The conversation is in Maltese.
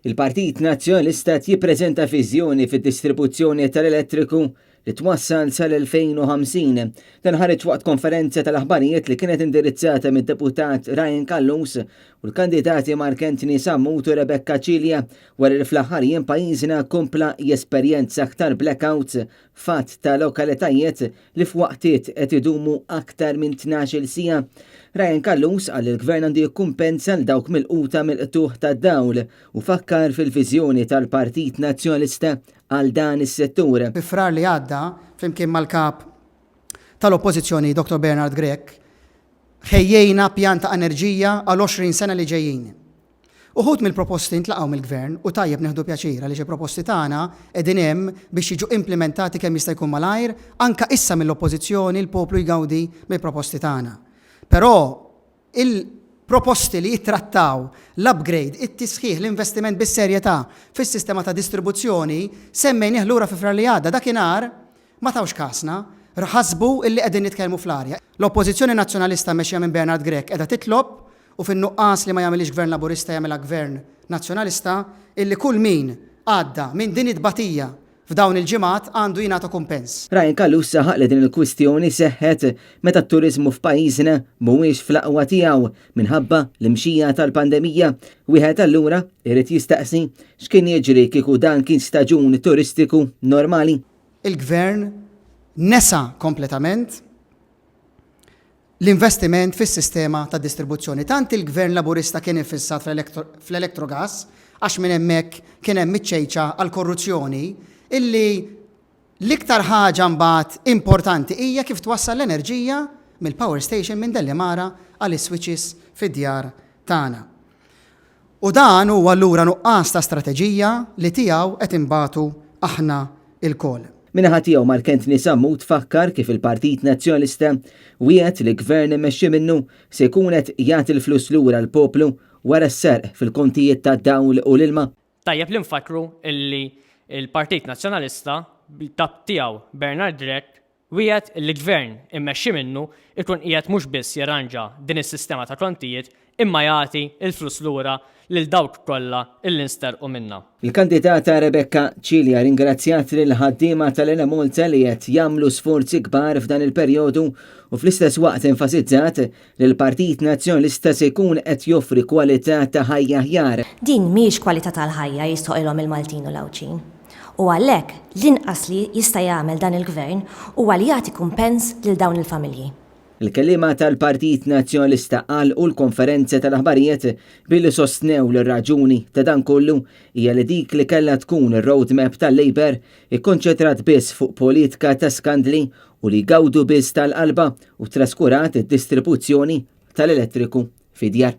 Il-Partit Nazzjonalista jippreżenta viżjoni fid-distribuzzjoni tal-elettriku li twassal sal-2050. Dan ħareġ waqt konferenza tal-aħbarijiet li kienet indirizzata mid-deputat Ryan Kallus u l-kandidati Mark Anthony Sammut u Rebecca Cilja wara li fl-aħħar jiem pajjiżna kompla jesperjenza aktar blackouts fatt ta' lokalitajiet li f'waqtiet qed idumu aktar minn 12 sija. Ryan Kallus qal il-Gvern għandu jikkumpensa l dawk mill-quta mill-qtuħ tad-dawl u fakkar fil-viżjoni tal-Partit Nazzjonalista għal dan is-settur. Fi frar li għadda, flimkien mal-kap tal-Oppożizzjoni Dr. Bernard Grech, ħejjejna pjan ta' enerġija għal 20 sena li ġejjin. Uħud mill-proposti ntlaqgħu mill-Gvern u tajjeb neħdu pjaċira li xi proposti tagħna qegħdin hemm biex jiġu implementati kemm jista' jkun malajr, anke issa mill-Oppożizzjoni l-poplu jgawdi mill-proposti tagħna. Però il-proposti li jittrattaw l-upgrade, it-tisħiħ, l-investiment bis-serjetà fis-sistema ta' distribuzzjoni semmejnieh lura fi frar li għadda dakinhar ma tawx kasna, ħasbu illi qegħdin nitkellmu fl-arja. L-Oppożizzjoni Nazzjonalista mexxija minn Bernard Grech qiegħda titlob u fin-nuqqas li ma jagħmilx Gvern Laburista jagħmilha Gvern Nazzjonalista illi kull min għadda minn din it-tbatija f'dawn il-ġimgħat għandu jingħata kumpens. Ryan Kallus saħaq li din il-kwistjoni seħħet meta t-turiżmu f'pajjiżna mhuwiex fl-aqwa tiegħu minħabba l-imxija tal-pandemija. Wieħed allura irid jistaqsi x'kien jiġri kieku dan kien staġun turistiku normali. Il-Gvern nesa kompletament l-investiment fis-sistema ta' distribuzzjoni. Tant il-Gvern Laburista kien infissat fl-elettrogas għax minn hemmhekk kien hemm miċċejċa għal korruzzjoni illi l-iktar ħaġa mbagħad importanti hija kif twassal l-enerġija mill-power station minn Dellimara għal is-switches fid-djar tagħna. U dan huwa allura nuqqas ta' strateġija li tiegħu qed imbagħtu aħna l-koll. Minnaħa tiegħu Mark Anthony Sammut fakkar kif il-Partit Nazzjonalista wieħed li gvern immexxi minnu se jkun qed jagħti l-flus lura l-poplu wara s-serq fil-kontijiet tad-dawl u l-ilma. Tajjeb li nfakru illi il-Partit Nazzjonalista bil-tab tiegħu Bernard Grech wieħed li gvern immexxi minnu ikun qiegħed mhux biss jirranġa din is-sistema ta' kontijiet imma jagħti l-flus lura lil dawk kollha illi nsterqu minnha. Il-kandidata Rebecca Cilja ringrazzjat lil ħaddiema tal-Enemolta li qed jagħmlu sforzi kbar f'dan il-perjodu u fl-istess waqt enfasizzat li l-Partit Nazzjonalista se jkun qed joffri kwalità ta' ħajja aħjar. Din mhix kwalità tal-ħajja jistoqilhom il-Maltin u l-Awċin. U għalhekk l-inqas li jista' jagħmel dan il-Gvern huwa li jagħti kumpens lil dawn il-familji. Il-kelliema tal-Partit Nazzjonalista qal u l-konferenza tal-aħbarijiet billi sostnew l-raġuni ta' dan kollu hija li dik li kellha tkun ir-roadmap tal-Labor ikkonċentrat biss fuq politika ta' skandli u li gawdu biss tal-qalba u traskurat id-distribuzzjoni tal-elettriku fid-djar.